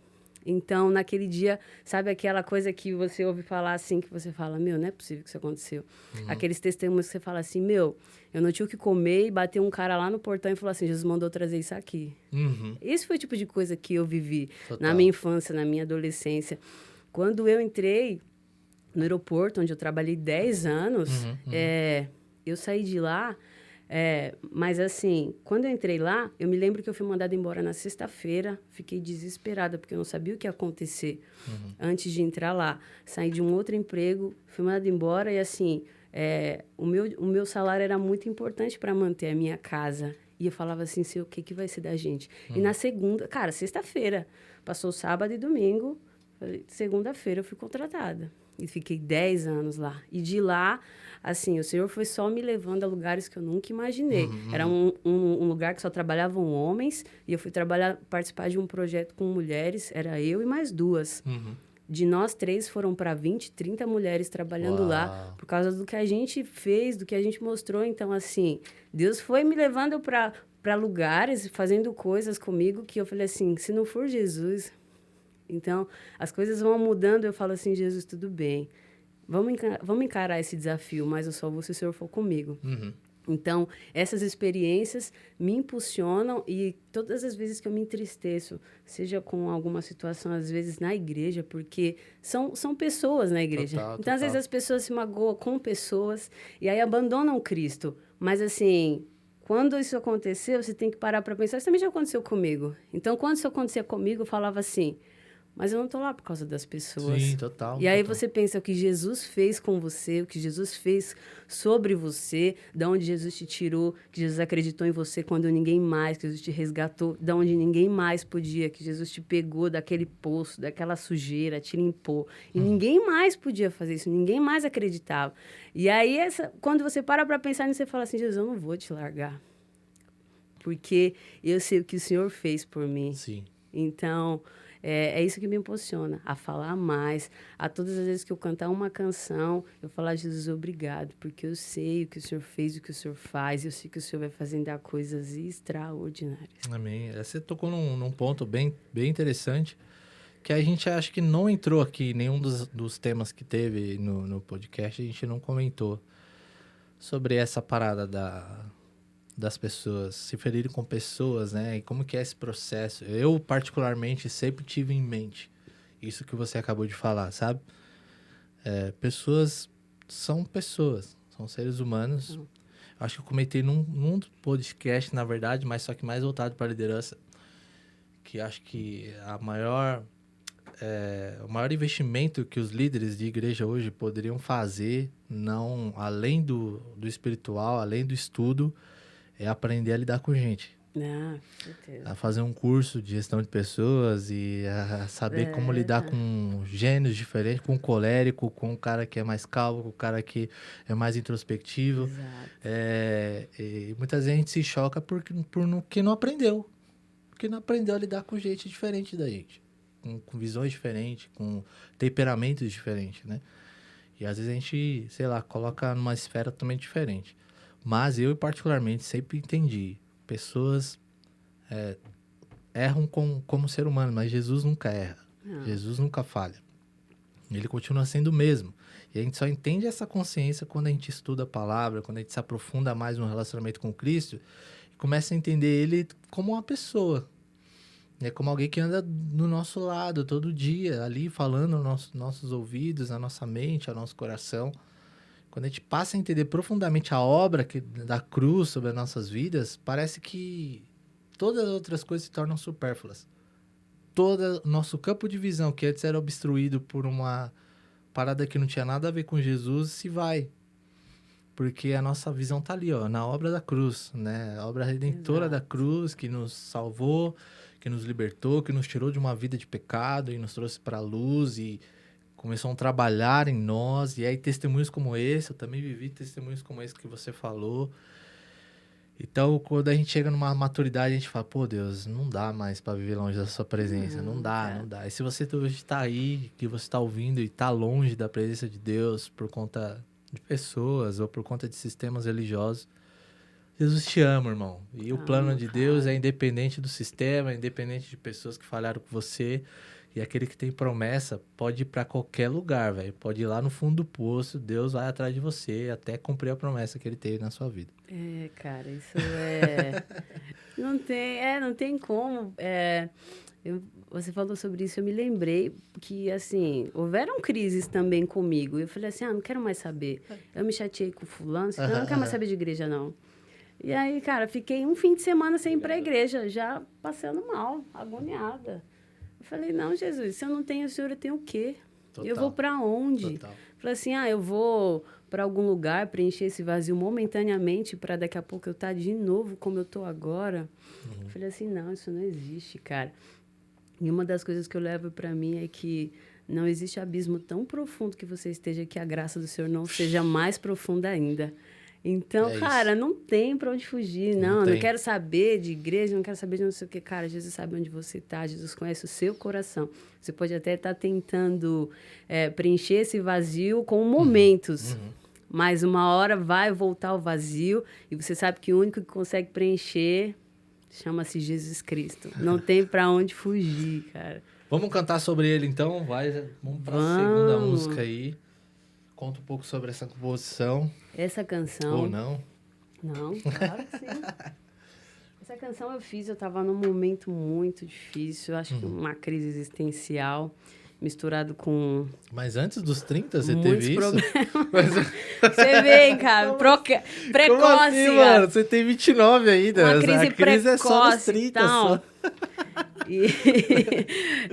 Então, naquele dia, sabe aquela coisa que você ouve falar assim, que você fala, meu, não é possível que isso aconteceu. Aqueles testemunhos que você fala assim, meu, eu não tinha o que comer e bateu um cara lá no portão e falou assim, Jesus mandou trazer isso aqui. Esse foi o tipo de coisa que eu vivi na minha infância, na minha adolescência. Quando eu entrei no aeroporto, onde eu trabalhei 10 anos, eu saí de lá, mas assim, quando eu entrei lá, eu me lembro que eu fui mandada embora na sexta-feira, fiquei desesperada, porque eu não sabia o que ia acontecer antes de entrar lá. Saí de um outro emprego, fui mandada embora e assim, o meu salário era muito importante para manter a minha casa. E eu falava assim, o que vai ser da gente? E na segunda, cara, sexta-feira, passou sábado e domingo, segunda-feira eu fui contratada. E fiquei 10 anos lá. E de lá, assim, o Senhor foi só me levando a lugares que eu nunca imaginei. Era um lugar que só trabalhavam homens. E eu fui participar de um projeto com mulheres. Era eu e mais 2. De nós 3, foram para 20, 30 mulheres trabalhando lá. Por causa do que a gente fez, do que a gente mostrou. Então, assim, Deus foi me levando para lugares, fazendo coisas comigo que eu falei assim, se não for Jesus... Então, as coisas vão mudando, eu falo assim, Jesus, tudo bem. Vamos encarar esse desafio, mas eu só vou se o Senhor for comigo. Uhum. Então, essas experiências me impulsionam e todas as vezes que eu me entristeço, seja com alguma situação, às vezes na igreja, porque são pessoas na igreja. Então, às vezes as pessoas se magoam com pessoas e aí abandonam Cristo. Mas, assim, quando isso aconteceu, você tem que parar para pensar, isso também já aconteceu comigo. Então, quando isso acontecia comigo, eu falava assim... Mas eu não estou lá por causa das pessoas. Sim, total. E aí você pensa o que Jesus fez com você, o que Jesus fez sobre você, de onde Jesus te tirou, que Jesus acreditou em você quando ninguém mais, que Jesus te resgatou, de onde ninguém mais podia, que Jesus te pegou daquele poço, daquela sujeira, te limpou. E ninguém mais podia fazer isso, ninguém mais acreditava. E aí, quando você para pensar nisso, você fala assim, Jesus, eu não vou te largar. Porque eu sei o que o Senhor fez por mim. Sim. Então... É isso que me impulsiona, a falar mais. A todas as vezes que eu cantar uma canção, eu falar, Jesus, obrigado, porque eu sei o que o Senhor fez, o que o Senhor faz, e eu sei que o Senhor vai fazer ainda coisas extraordinárias. Amém. Você tocou num ponto bem interessante, que a gente acha que não entrou aqui, nenhum dos temas que teve no podcast, a gente não comentou sobre essa parada das pessoas, se ferirem com pessoas, né? E como que é esse processo. Eu, particularmente, sempre tive em mente isso que você acabou de falar, sabe? Pessoas são seres humanos. Acho que eu comentei num podcast, na verdade, mas só que mais voltado para a liderança, que acho que o maior investimento que os líderes de igreja hoje poderiam fazer, não além do espiritual, além do estudo, é aprender a lidar com gente. Com certeza. A fazer um curso de gestão de pessoas e a saber como lidar com gênios diferentes, com o colérico, com o cara que é mais calmo, com o cara que é mais introspectivo. E muita gente se choca porque não aprendeu. Porque não aprendeu a lidar com gente diferente da gente. Com visões diferentes, com temperamentos diferentes, né? E às vezes a gente, sei lá, coloca numa esfera totalmente diferente. Mas eu, particularmente, sempre entendi. Pessoas erram como ser humano, mas Jesus nunca erra. Não. Jesus nunca falha. Ele continua sendo o mesmo. E a gente só entende essa consciência quando a gente estuda a palavra, quando a gente se aprofunda mais no relacionamento com Cristo e começa a entender ele como uma pessoa. Como alguém que anda do nosso lado todo dia, ali falando nos nossos ouvidos, na nossa mente, ao nosso coração. Quando a gente passa a entender profundamente a obra da cruz sobre as nossas vidas, parece que todas as outras coisas se tornam supérfluas. Todo o nosso campo de visão, que antes era obstruído por uma parada que não tinha nada a ver com Jesus, se vai. Porque a nossa visão está ali, ó, na obra da cruz, né? A obra redentora da cruz, que nos salvou, que nos libertou, que nos tirou de uma vida de pecado e nos trouxe para a luz e começou a trabalhar em nós. E aí testemunhos como esse, eu também vivi testemunhos como esse que você falou. Então, quando a gente chega numa maturidade, a gente fala, pô, Deus, não dá mais para viver longe da sua presença. Não dá. E se você hoje está aí, que você está ouvindo e está longe da presença de Deus por conta de pessoas ou por conta de sistemas religiosos, Jesus te ama, irmão. E o plano de Deus é independente do sistema, é independente de pessoas que falharam com você. E aquele que tem promessa pode ir para qualquer lugar, velho. Pode ir lá no fundo do poço, Deus vai atrás de você até cumprir a promessa que ele teve na sua vida. Cara, isso não tem como. Você falou sobre isso, eu me lembrei que, assim, houveram crises também comigo. Eu falei assim, não quero mais saber. Eu me chateei com fulano, assim, não quero mais saber de igreja, não. E aí, cara, fiquei um fim de semana sem ir pra igreja, já passando mal, agoniada. Eu falei, não, Jesus, se eu não tenho o Senhor, eu tenho o quê? Total. Eu vou para onde? Total. Falei assim, eu vou para algum lugar preencher esse vazio momentaneamente para daqui a pouco eu estar de novo como eu tô agora. Eu falei assim, não, isso não existe, cara. E uma das coisas que eu levo para mim é que não existe abismo tão profundo que você esteja que a graça do Senhor não seja mais profunda ainda. Então, cara, não tem para onde fugir, não quero saber de igreja, não quero saber de não sei o que. Cara, Jesus sabe onde você está, Jesus conhece o seu coração. Você pode até estar tentando preencher esse vazio com momentos, mas uma hora vai voltar o vazio e você sabe que o único que consegue preencher chama-se Jesus Cristo. Não tem para onde fugir, cara. Vamos cantar sobre ele, então? Vamos pra segunda música aí. Conta um pouco sobre essa composição. Essa canção... Ou não? Não, claro que sim. Essa canção eu tava num momento muito difícil, acho que uma crise existencial, misturado com... Mas antes dos 30 você teve isso? Você vê, cara, precoce. Como assim, mano? Você tem 29 ainda. Uma crise a crise é só nos 30. Então, só.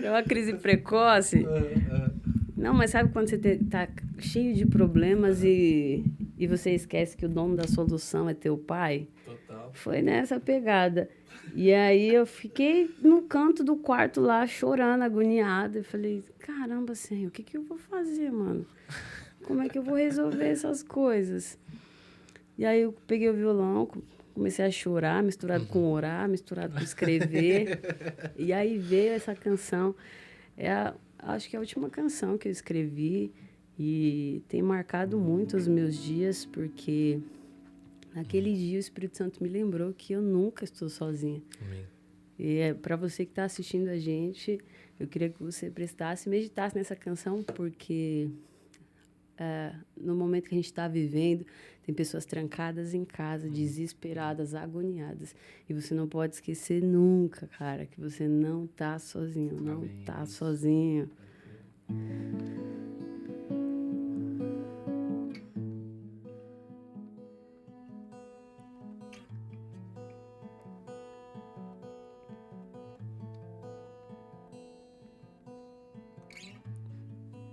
É uma crise precoce. Não, mas sabe quando você tá cheio de problemas e você esquece que o dono da solução é teu pai? Total. Foi nessa pegada. E aí eu fiquei no canto do quarto lá, chorando, agoniada. Eu falei, caramba, Senhor, o que eu vou fazer, mano? Como é que eu vou resolver essas coisas? E aí eu peguei o violão, comecei a chorar, misturado com orar, misturado com escrever. E aí veio essa canção. Acho que é a última canção que eu escrevi e tem marcado muito os meus dias, porque naquele dia o Espírito Santo me lembrou que eu nunca estou sozinha. Amém. E para você que está assistindo a gente, eu queria que você prestasse, meditasse nessa canção, porque no momento que a gente está vivendo, tem pessoas trancadas em casa, desesperadas, agoniadas. E você não pode esquecer nunca, cara, que você não tá sozinho, não tá sozinho.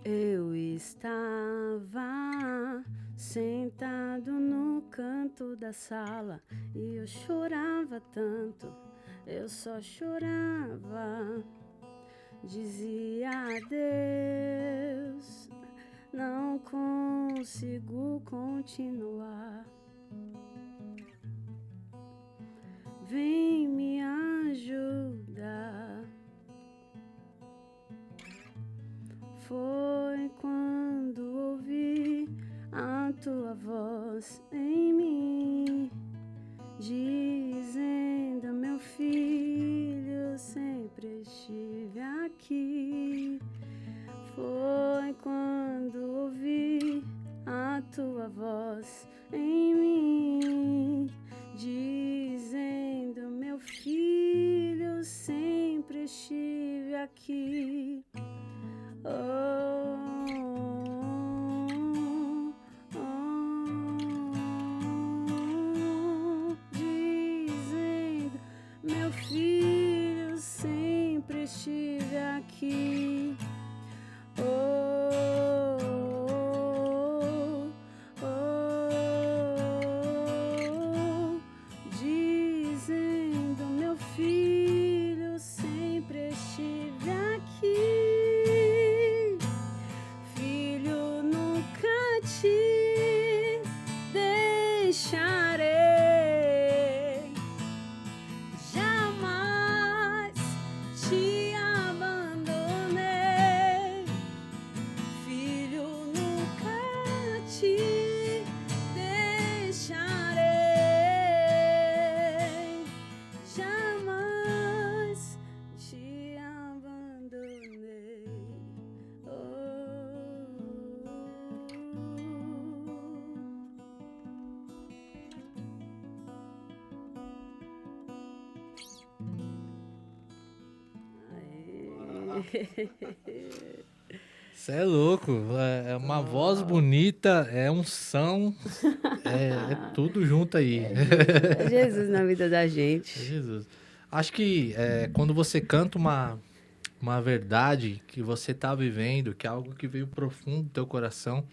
Eu estava sentado no canto da sala e eu chorava tanto, eu só chorava. Dizia a Deus, não consigo continuar. Vem me ajudar. Foi quando ouvi a tua voz em mim, dizendo, meu filho, sempre estive aqui. Foi quando ouvi a tua voz em mim, dizendo, meu filho, sempre estive aqui. Dizendo, meu filho, sempre estive aqui. Dizendo, meu filho, sempre estive aqui. Filho, nunca te deixarei, jamais te abandonei. Filho, nunca te deixarei, jamais te abandonei. Você é louco. É uma voz bonita, é unção, é tudo junto aí. É Jesus na vida da gente. É Jesus. Acho que quando você canta uma verdade que você tá vivendo, que é algo que veio profundo do teu coração,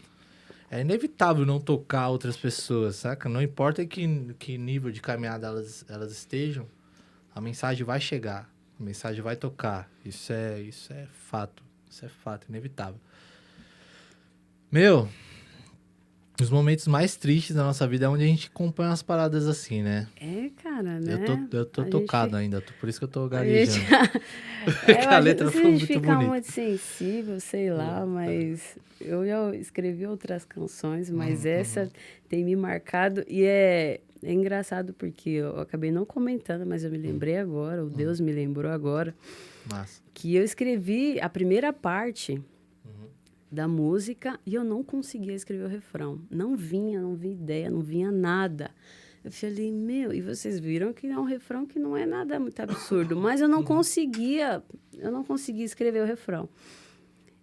é inevitável não tocar outras pessoas, saca? Não importa que nível de caminhada elas estejam, a mensagem vai chegar, a mensagem vai tocar. Isso é fato. Isso é fato, inevitável. Meu, os momentos mais tristes da nossa vida é onde a gente acompanha umas paradas assim, né? É, cara, né? Eu tô tocado ainda, por isso que eu tô gaguejando. A letra foi muito bonita. A gente fica muito sensível, sei lá, mas eu já escrevi outras canções, mas essa tem me marcado e é engraçado porque eu acabei não comentando, mas eu me lembrei agora, o Deus me lembrou agora, que eu escrevi a primeira parte da música e eu não conseguia escrever o refrão. Não vinha ideia, não vinha nada. Eu falei, e vocês viram que é um refrão que não é nada muito absurdo, mas eu não conseguia escrever o refrão.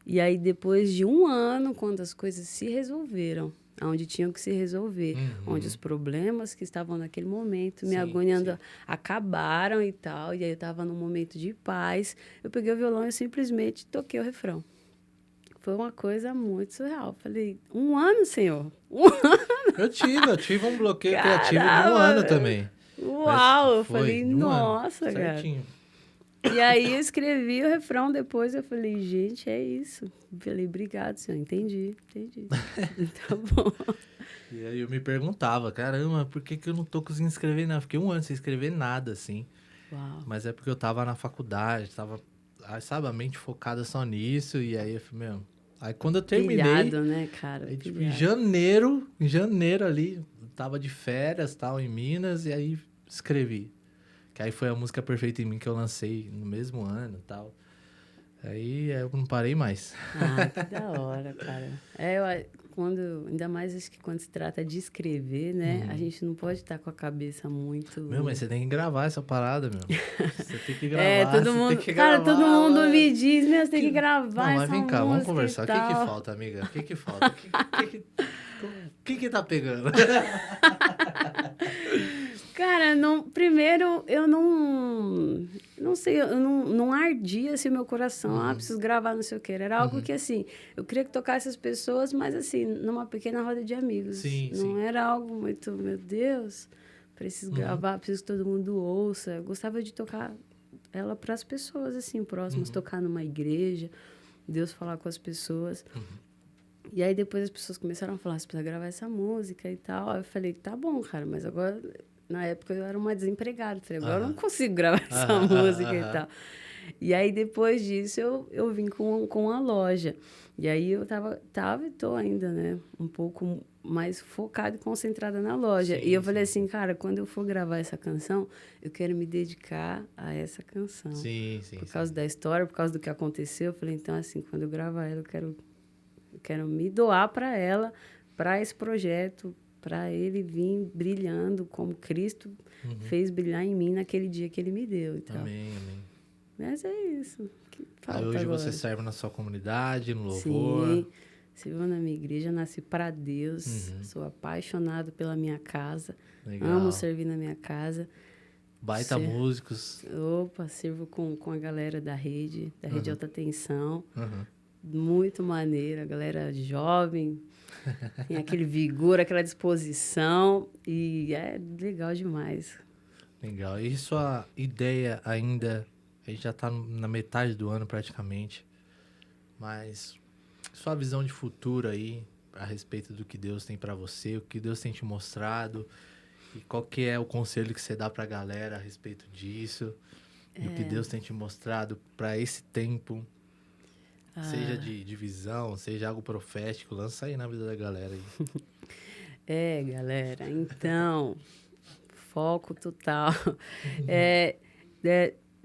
E aí, depois de 1 ano, quando as coisas se resolveram, onde tinham que se resolver, onde os problemas que estavam naquele momento me agoniando acabaram e tal, e aí eu estava num momento de paz, eu peguei o violão e simplesmente toquei o refrão. Foi uma coisa muito surreal. Falei, 1 ano, Senhor? 1 ano? Eu tive um bloqueio criativo de 1 ano também. Uau! Eu falei, nossa, cara. Certinho. E aí eu escrevi o refrão depois, eu falei, gente, é isso. Eu falei, obrigado, Senhor. Entendi. Tá bom. E aí eu me perguntava, caramba, por que eu não tô conseguindo escrever nada? Fiquei 1 ano sem escrever nada, assim. Uau. Mas é porque eu tava na faculdade, tava, sabe, a mente focada só nisso. E aí eu falei, Aí quando eu terminei... Pilhado, né, cara? Aí, tipo, em janeiro ali, tava de férias, tal, em Minas, e aí escrevi. Que aí foi a música Perfeita em Mim que eu lancei no mesmo ano e tal. Aí eu não parei mais. Que da hora, cara. Ainda mais acho que quando se trata de escrever, né? A gente não pode estar com a cabeça muito... Mas você tem que gravar essa parada, Você tem que gravar, todo mundo me diz, você tem que gravar essa música. Mas vem cá, vamos conversar. O que falta, amiga? O que falta? O que tá pegando? Cara, primeiro, eu não sei, eu não ardia assim meu coração, preciso gravar, não sei o que. Era algo que, assim, eu queria que tocasse as pessoas, mas, assim, numa pequena roda de amigos. Não era algo muito, meu Deus, preciso gravar, preciso que todo mundo ouça. Eu gostava de tocar ela para as pessoas, assim, próximas, tocar numa igreja, Deus falar com as pessoas. E aí, depois as pessoas começaram a falar, você precisa gravar essa música e tal. Eu falei, tá bom, cara, mas agora... Na época, eu era uma desempregada. Falei, agora eu não consigo gravar essa música e tal. E aí, depois disso, eu vim com a loja. E aí, eu tava e tô ainda, né? Um pouco mais focada e concentrada na loja. E eu falei assim, cara, quando eu for gravar essa canção, eu quero me dedicar a essa canção. Por causa da história, por causa do que aconteceu. Eu falei, então, assim, quando eu gravar ela, eu quero me doar para ela, para esse projeto, para ele vir brilhando como Cristo fez brilhar em mim naquele dia que ele me deu. E tal. Amém. Mas é isso. Aí hoje agora. Você serve na sua comunidade, no louvor? Sim, sirvo na minha igreja, nasci para Deus, sou apaixonado pela minha casa, amo servir na minha casa. Baita músicos. Opa, sirvo com a galera da rede Alta Tensão. Muito maneiro, a galera jovem, tem aquele vigor, aquela disposição, e é legal demais. Legal. E sua ideia ainda, a gente já está na metade do ano praticamente, mas sua visão de futuro aí, a respeito do que Deus tem para você, o que Deus tem te mostrado, e qual que é o conselho que você dá para a galera a respeito disso, do que Deus tem te mostrado para esse tempo. Seja de visão, seja algo profético, lança aí na vida da galera. Aí. Galera, então, foco total.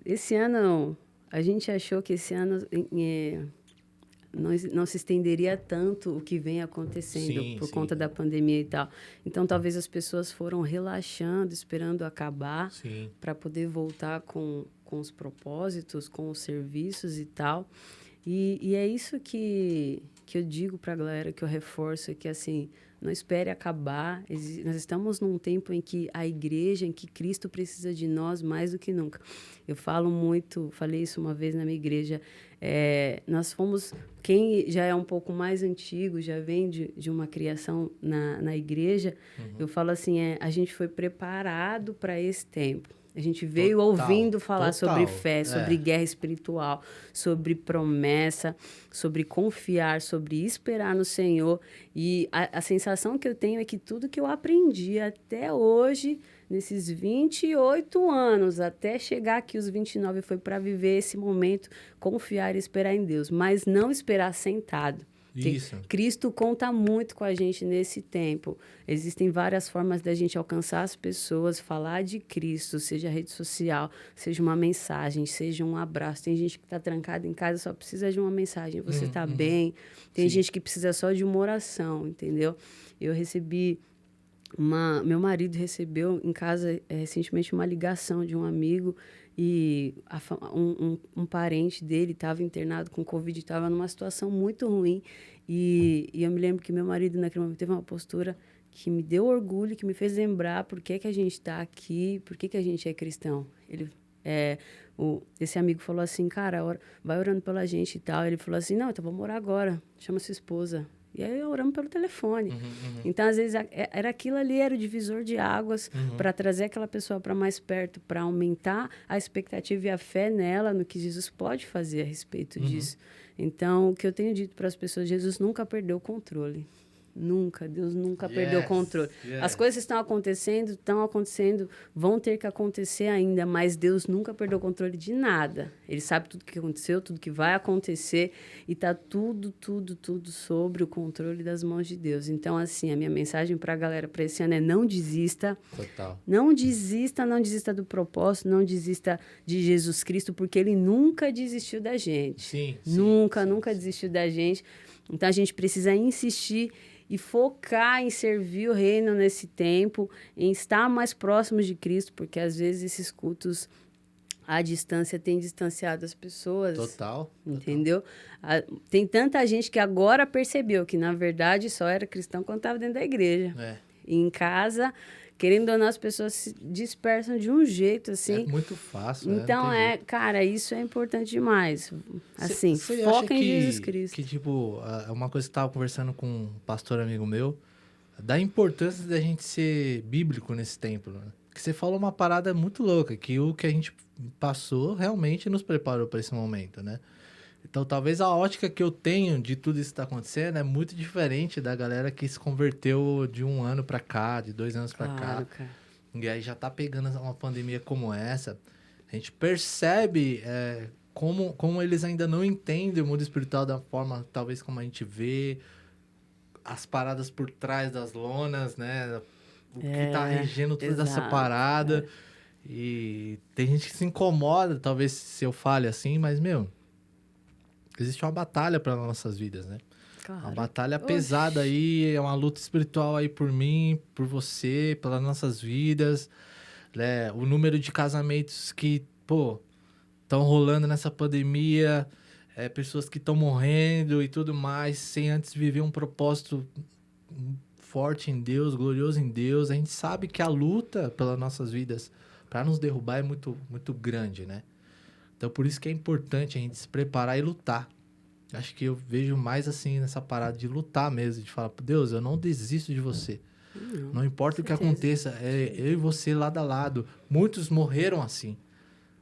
Esse ano, a gente achou que esse ano não se estenderia tanto o que vem acontecendo por conta da pandemia e tal. Então, talvez as pessoas foram relaxando, esperando acabar para poder voltar com os propósitos, com os serviços e tal. E é isso que eu digo para a galera, que eu reforço, é que, assim, não espere acabar. Nós estamos num tempo em que a igreja, em que Cristo precisa de nós mais do que nunca. Eu falei isso uma vez na minha igreja, nós fomos, quem já é um pouco mais antigo, já vem de uma criação na igreja, eu falo assim, a gente foi preparado para esse tempo. A gente veio ouvindo falar sobre fé, sobre guerra espiritual, sobre promessa, sobre confiar, sobre esperar no Senhor. E a sensação que eu tenho é que tudo que eu aprendi até hoje, nesses 28 anos, até chegar aqui os 29, foi para viver esse momento, confiar e esperar em Deus. Mas não esperar sentado. Isso. Cristo conta muito com a gente nesse tempo. Existem várias formas da gente alcançar as pessoas, falar de Cristo, seja rede social, seja uma mensagem, seja um abraço. Tem gente que está trancada em casa, só precisa de uma mensagem. Você está bem? Tem gente que precisa só de uma oração, entendeu? Eu recebi... Meu marido recebeu em casa recentemente uma ligação de um amigo e um parente dele estava internado com Covid, estava numa situação muito ruim. E eu me lembro que meu marido, naquele momento, teve uma postura que me deu orgulho, que me fez lembrar por que a gente está aqui, por que a gente é cristão. Esse amigo falou assim, cara, vai orando pela gente e tal. Ele falou assim, não, então vamos orar agora, chama sua esposa. E aí oramos pelo telefone. Então, às vezes, era aquilo ali, era o divisor de águas para trazer aquela pessoa para mais perto, para aumentar a expectativa e a fé nela, no que Jesus pode fazer a respeito disso. Então, o que eu tenho dito para as pessoas, Jesus nunca perdeu o controle. Nunca, Deus nunca perdeu o controle. As coisas estão acontecendo, vão ter que acontecer ainda, mas Deus nunca perdeu o controle de nada. Ele sabe tudo que aconteceu, tudo que vai acontecer, e está tudo sobre o controle das mãos de Deus. Então, assim, a minha mensagem para a galera para esse ano é não desista. Total. Não desista do propósito, não desista de Jesus Cristo, porque Ele nunca desistiu da gente. Sim. Nunca desistiu da gente. Então, a gente precisa insistir e focar em servir o reino nesse tempo, em estar mais próximos de Cristo, porque às vezes esses cultos à distância têm distanciado as pessoas. Total. Entendeu? Tem tanta gente que agora percebeu que, na verdade, só era cristão quando estava dentro da igreja. E em casa, querendo ou não, as pessoas se dispersam de um jeito, assim. É muito fácil. Então, cara, isso é importante demais. Assim, foca em Jesus Cristo. Que, tipo, uma coisa que eu tava conversando com um pastor amigo meu, da importância da gente ser bíblico nesse tempo, né? Que você falou uma parada muito louca, que o que a gente passou realmente nos preparou para esse momento, né? Então, talvez a ótica que eu tenho de tudo isso que tá acontecendo é muito diferente da galera que se converteu de 1 ano para cá, de 2 anos para cá. Cara. E aí já tá pegando uma pandemia como essa. A gente percebe como eles ainda não entendem o mundo espiritual da forma, talvez, como a gente vê. As paradas por trás das lonas, né? O que tá regendo toda essa parada. E tem gente que se incomoda, talvez, se eu fale assim, mas, meu... Existe uma batalha para nossas vidas, né? Claro. Uma batalha pesada aí, é uma luta espiritual aí por mim, por você, pelas nossas vidas, né? O número de casamentos que, estão rolando nessa pandemia, pessoas que estão morrendo e tudo mais, sem antes viver um propósito forte em Deus, glorioso em Deus. A gente sabe que a luta pelas nossas vidas, para nos derrubar, é muito, muito grande, né? Então, por isso que é importante a gente se preparar e lutar. Acho que eu vejo mais assim nessa parada de lutar mesmo, de falar, Deus, eu não desisto de você. Não importa o que aconteça, eu e você lado a lado. Muitos morreram assim.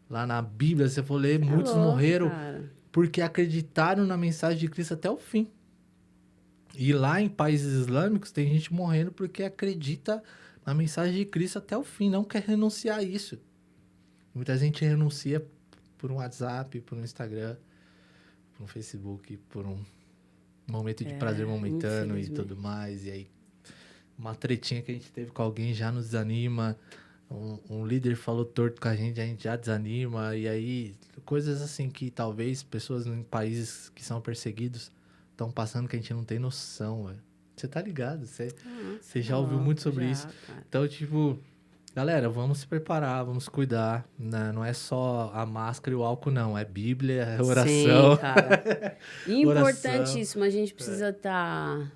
Lá na Bíblia, se você for ler, muitos morreram porque acreditaram na mensagem de Cristo até o fim. E lá em países islâmicos tem gente morrendo porque acredita na mensagem de Cristo até o fim, não quer renunciar a isso. Muita gente renuncia por um WhatsApp, por um Instagram, por um Facebook, por um momento de prazer momentâneo e tudo mais. E aí, uma tretinha que a gente teve com alguém já nos desanima. Um líder falou torto com a gente já desanima. E aí, coisas assim que talvez pessoas em países que são perseguidos estão passando que a gente não tem noção, velho. Você tá ligado? Você já ouviu muito sobre isso. Cara. Então, tipo... Galera, vamos se preparar, vamos cuidar, né? Não é só a máscara e o álcool, não. É Bíblia, é oração. Sim, cara. Importantíssimo. A gente precisa estar...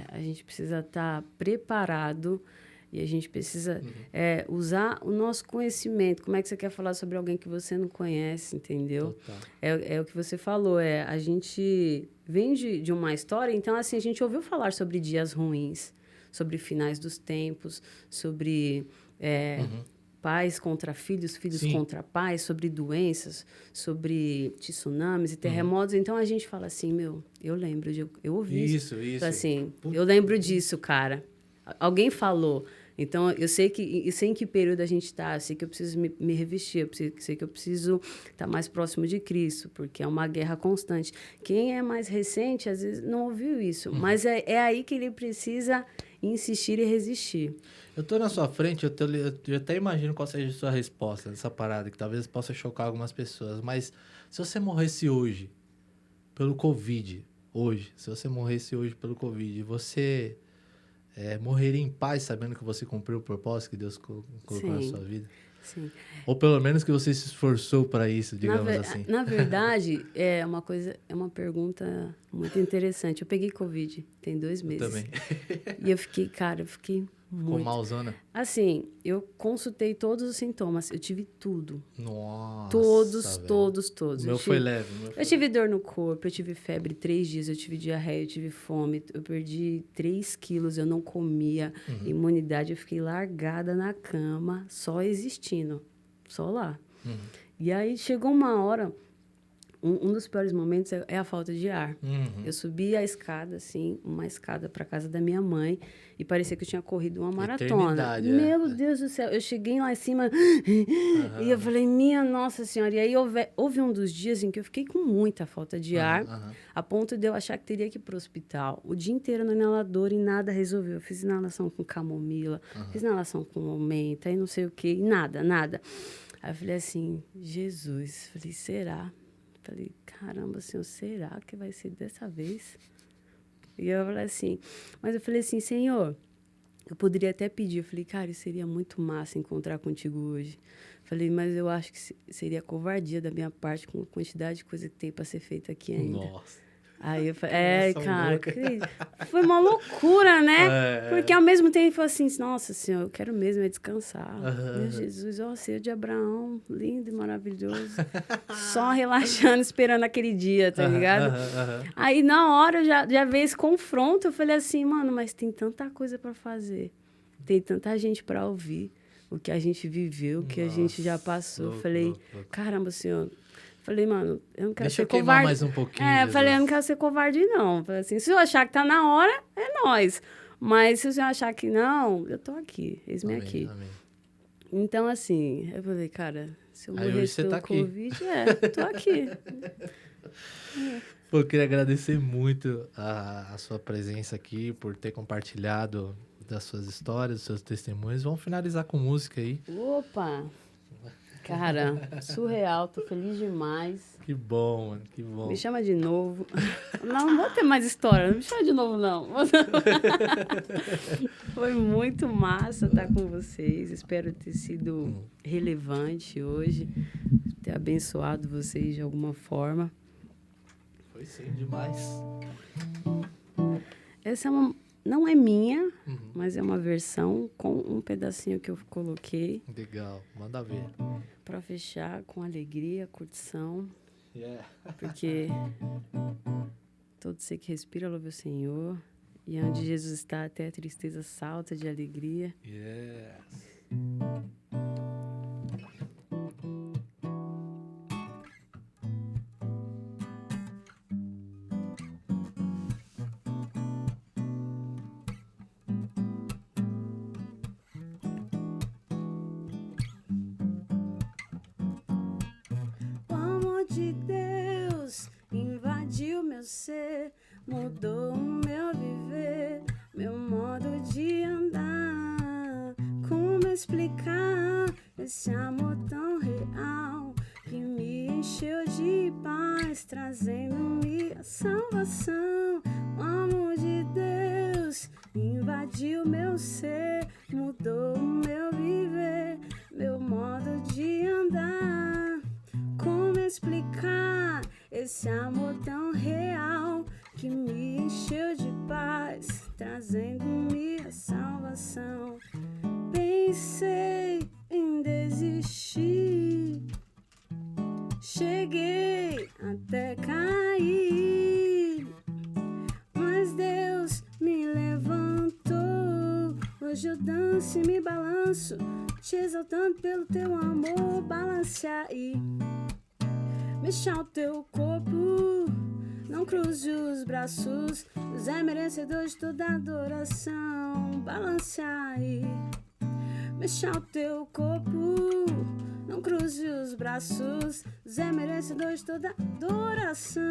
a gente precisa estar preparado e a gente precisa usar o nosso conhecimento. Como é que você quer falar sobre alguém que você não conhece, entendeu? É o que você falou. A gente vem de uma história, então, assim, a gente ouviu falar sobre dias ruins, sobre finais dos tempos, sobre... pais contra filhos, filhos contra pais, sobre doenças, sobre tsunamis e terremotos. Então, a gente fala assim, eu lembro, eu ouvi isso. Isso. Assim, eu lembro disso, cara. Alguém falou. Então, eu sei em que período a gente está, eu sei que eu preciso me revestir, sei que eu preciso estar mais próximo de Cristo, porque é uma guerra constante. Quem é mais recente, às vezes, não ouviu isso, mas é aí que ele precisa insistir e resistir. Eu tô na sua frente, eu até imagino qual seja a sua resposta nessa parada, que talvez possa chocar algumas pessoas, mas se você morresse hoje pelo Covid, se você morresse hoje pelo Covid, você morreria em paz sabendo que você cumpriu o propósito que Deus colocou na sua vida? Sim. Ou pelo menos que você se esforçou para isso, digamos assim. Na verdade, é uma pergunta muito interessante. Eu peguei Covid, tem 2 meses. Eu também. E eu fiquei muito... Ficou malzona? Assim, eu consultei todos os sintomas, eu tive tudo. Nossa, Todos. O meu foi leve. Eu tive dor no corpo, eu tive febre 3 dias, eu tive diarreia, eu tive fome, eu perdi 3 quilos, eu não comia. Imunidade, eu fiquei largada na cama, só existindo, só lá. E aí chegou uma hora, um dos piores momentos é a falta de ar. Eu subi a escada, assim, uma escada para casa da minha mãe, e parecia que eu tinha corrido uma maratona. Meu Deus do céu, eu cheguei lá em cima e eu falei, minha Nossa Senhora. E aí houve um dos dias em que eu fiquei com muita falta de ar, a ponto de eu achar que teria que ir pro hospital. O dia inteiro no inalador e nada resolveu. Eu fiz inalação com camomila, fiz inalação com menta e não sei o quê, e nada. Aí eu falei assim, Jesus, falei, será? Falei, caramba, Senhor, será que vai ser dessa vez? E eu falei assim, mas eu falei assim, Senhor, eu poderia até pedir. Eu falei, cara, seria muito massa encontrar contigo hoje. Falei, mas eu acho que seria covardia da minha parte com a quantidade de coisa que tem para ser feita aqui ainda. Nossa. Aí eu falei, cara, foi uma loucura, né? Porque ao mesmo tempo eu falei assim, nossa Senhor, eu quero mesmo descansar. Meu Jesus, ó, ser de Abraão, lindo e maravilhoso. Só relaxando, esperando aquele dia, tá ligado? Aí na hora já veio esse confronto, eu falei assim, mano, mas tem tanta coisa para fazer. Tem tanta gente para ouvir o que a gente viveu, o que a gente já passou. Falei, caramba, Senhor. Falei, mano, eu não quero ser covarde. Deixa eu queimar mais um pouquinho. Falei, eu não quero ser covarde, não. Falei assim, se eu achar que tá na hora, é nóis. Mas se você achar que não, eu tô aqui, eis-me aqui. Amém. Então, assim, eu falei, cara, se eu morrer pelo Covid, tô aqui. Pô, eu queria agradecer muito a sua presença aqui, por ter compartilhado das suas histórias, dos seus testemunhos. Vamos finalizar com música aí. Opa! Cara, surreal, tô feliz demais. Que bom, mano, que bom. Me chama de novo. Não vou ter mais história, não me chama de novo, não. Foi muito massa estar com vocês. Espero ter sido relevante hoje, ter abençoado vocês de alguma forma. Foi sim, demais. Essa não é minha, mas é uma versão com um pedacinho que eu coloquei. Legal, manda ver. Para fechar com alegria, curtição. Yeah. Porque todo ser que respira louve o Senhor. E onde Jesus está, até a tristeza salta de alegria. Yes. Mudou o meu viver, meu modo de andar. Como explicar esse amor tão real que me encheu de paz, trazendo-me a salvação? O amor de Deus invadiu meu ser, mudou o meu viver, meu modo de andar. Como explicar esse amor tão real que me encheu de paz, trazendo-me a salvação? Pensei em desistir, cheguei até cair, mas Deus me levantou. Hoje eu danço e me balanço, te exaltando pelo teu amor. Balance aí, mexa o teu corpo, não cruze os braços, Deus é merecedor de toda adoração. Balance aí, mexa o teu corpo, não cruze os braços, Zé merecedor de toda adoração.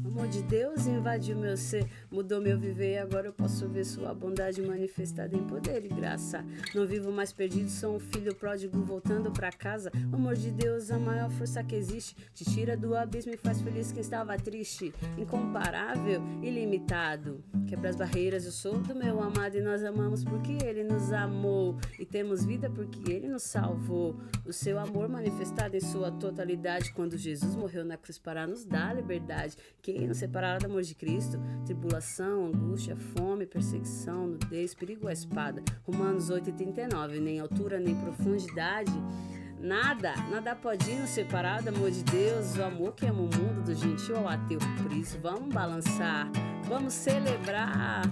O amor de Deus invadiu meu ser, mudou meu viver e agora eu posso ver sua bondade manifestada em poder e graça. Não vivo mais perdido, sou um filho pródigo voltando pra casa. O amor de Deus, a maior força que existe, te tira do abismo e faz feliz quem estava triste. Incomparável, ilimitado, quebra as barreiras, eu sou do meu amado e nós amamos porque ele nos amou e temos vida porque ele nos salvou. O seu amor manifestado em sua totalidade quando Jesus morreu na cruz para nos dar liberdade. Quem nos separará do amor de Cristo? Tribulação, angústia, fome, perseguição, nudez, perigo à espada. Romanos 8,39. Nem altura, nem profundidade, nada pode nos separar do amor de Deus. O amor que ama o mundo, do gentil ao ateu. Por isso vamos balançar, vamos celebrar.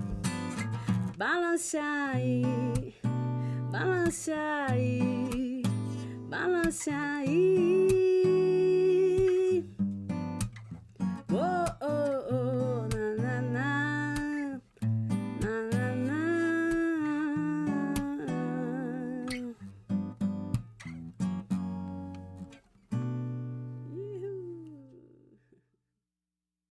Balance aí, balance aí, balance aí.